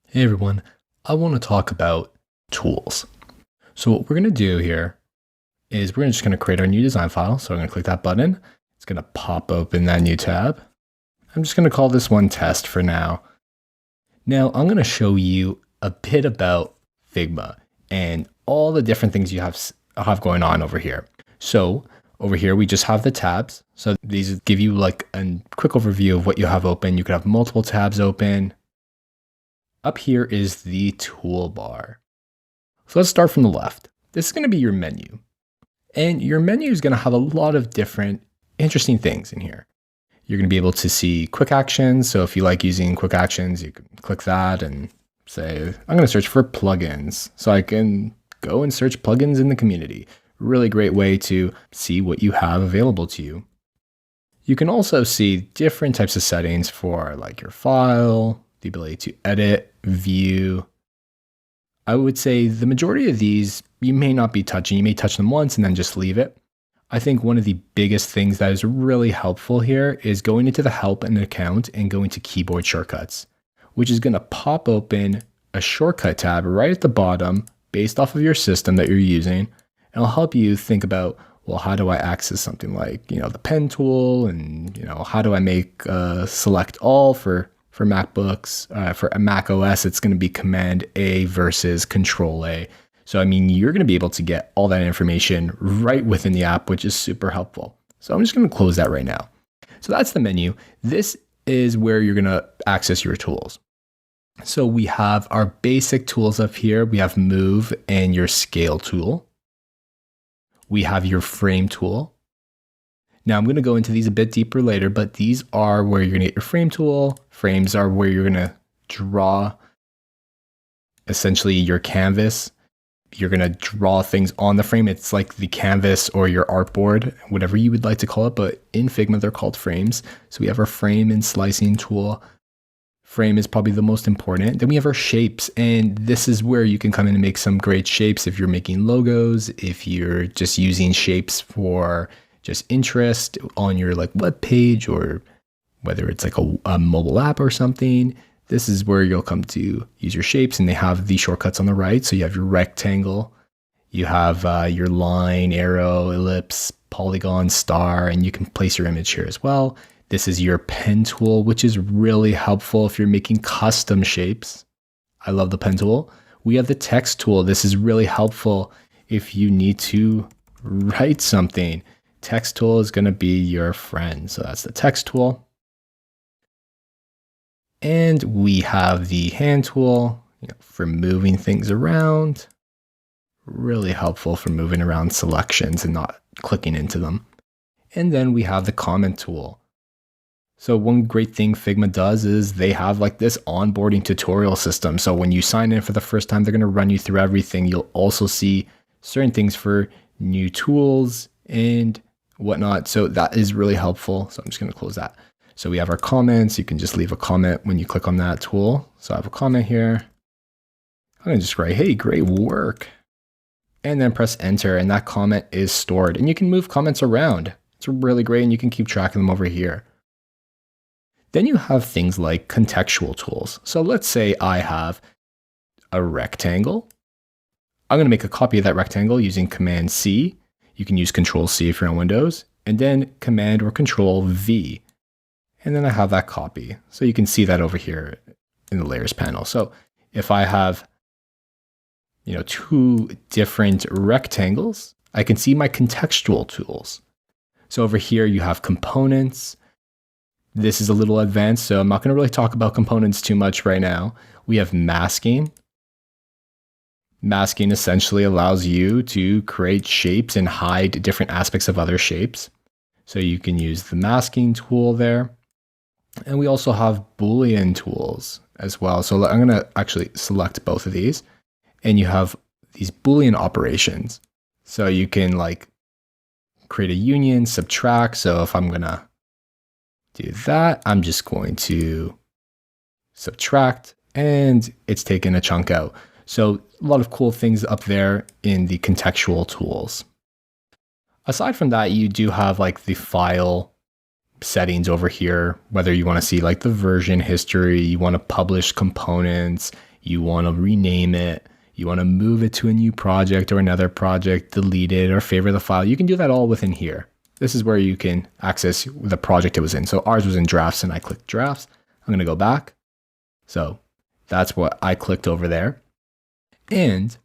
Hey everyone, I want to talk about tools. So what we're going to do here is we're just going to create our new design file. So I'm going to click that button. It's going to pop open that new tab. I'm just going to call this one test for now. Now I'm going to show you a bit about Figma and all the different things you have going on over here. So over here, we just have the tabs. So these give you like a quick overview of what you have open. You could have multiple tabs open. Up here is the toolbar. So let's start from the left. This is going to be your menu. And your menu is going to have a lot of different interesting things in here. You're going to be able to see quick actions. So if you like using quick actions, you can click that and say, I'm going to search for plugins. So I can go and search plugins in the community. Really great way to see what you have available to you. You can also see different types of settings for like your file, the ability to edit, view. I would say the majority of these you may not be touching. You may touch them once and then just leave it. I think one of the biggest things that is really helpful here is going into the help and account and going to keyboard shortcuts, which is going to pop open a shortcut tab right at the bottom based off of your system that you're using. And it'll help you think about, well, how do I access something like, the pen tool, and, how do I make select all for MacBooks. For a Mac OS, it's going to be Command A versus Control A. So, you're going to be able to get all that information right within the app, which is super helpful. So I'm just going to close that right now. So that's the menu. This is where you're going to access your tools. So we have our basic tools up here. We have Move and your Scale tool. We have your Frame tool. Now I'm going to go into these a bit deeper later, but these are where you're going to get your frame tool. Frames are where you're going to draw essentially your canvas. You're going to draw things on the frame. It's like the canvas or your artboard, whatever you would like to call it, but in Figma, they're called frames. So we have our frame and slicing tool. Frame is probably the most important. Then we have our shapes, and this is where you can come in and make some great shapes if you're making logos, if you're just using shapes for just interest on your web page, or whether it's like a mobile app or something. This is where you'll come to use your shapes, and they have the shortcuts on the right. So you have your rectangle, you have your line, arrow, ellipse, polygon, star, and you can place your image here as well. This is your pen tool, which is really helpful if you're making custom shapes. I love the pen tool. We have the text tool. This is really helpful if you need to write something. Text tool is going to be your friend. So that's the text tool. And we have the hand tool, for moving things around. Really helpful for moving around selections and not clicking into them. And then we have the comment tool. So one great thing Figma does is they have this onboarding tutorial system. So when you sign in for the first time, they're going to run you through everything. You'll also see certain things for new tools and whatnot. So that is really helpful. So I'm just going to close that. So we have our comments. You can just leave a comment when you click on that tool. So I have a comment here. I'm going to just write, hey, great work. And then press enter, and that comment is stored. And you can move comments around. It's really great, and you can keep track of them over here. Then you have things like contextual tools. So let's say I have a rectangle. I'm going to make a copy of that rectangle using Command C. You can use Control C if you're on Windows, and then Command or Control V. And then I have that copy. So you can see that over here in the layers panel. So if I have, two different rectangles, I can see my contextual tools. So over here you have components. This is a little advanced, so I'm not going to really talk about components too much right now. We have masking. Masking essentially allows you to create shapes and hide different aspects of other shapes. So you can use the masking tool there. And we also have Boolean tools as well. So I'm going to actually select both of these. And you have these Boolean operations. So you can create a union, subtract. So if I'm going to do that, I'm just going to subtract, and it's taken a chunk out. So a lot of cool things up there in the contextual tools. Aside from that, you do have the file settings over here, whether you want to see the version history, you want to publish components, you want to rename it, you want to move it to a new project or another project, delete it or favorite the file, you can do that all within here. This is where you can access the project it was in. So ours was in drafts and I clicked drafts. I'm going to go back. So that's what I clicked over there. And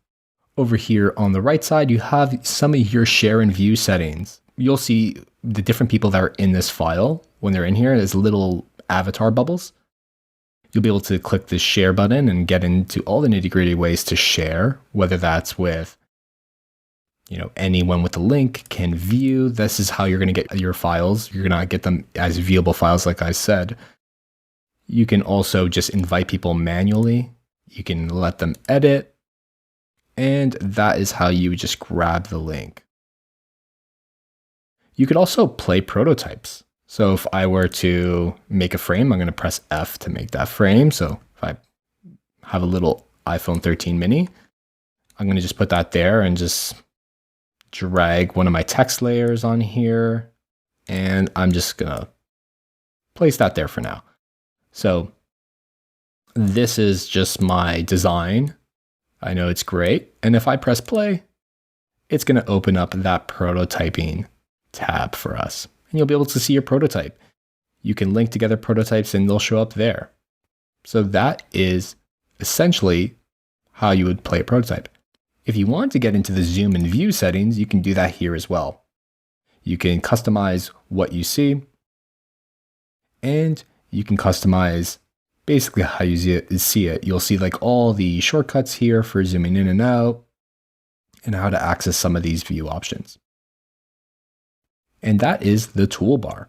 over here on the right side, you have some of your share and view settings. You'll see the different people that are in this file when they're in here as little avatar bubbles. You'll be able to click the share button and get into all the nitty-gritty ways to share, whether that's with, anyone with the link can view. This is how you're going to get your files. You're going to get them as viewable files, like I said. You can also just invite people manually. You can let them edit. And that is how you just grab the link. You could also play prototypes. So if I were to make a frame, I'm going to press F to make that frame. So if I have a little iPhone 13 mini, I'm going to just put that there and just drag one of my text layers on here. And I'm just going to place that there for now. So this is just my design. I know it's great. And if I press play, it's going to open up that prototyping tab for us. And you'll be able to see your prototype. You can link together prototypes and they'll show up there. So that is essentially how you would play a prototype. If you want to get into the zoom and view settings, you can do that here as well. You can customize what you see, and you can customize basically how you see it. You'll see like all the shortcuts here for zooming in and out and how to access some of these view options. And that is the toolbar.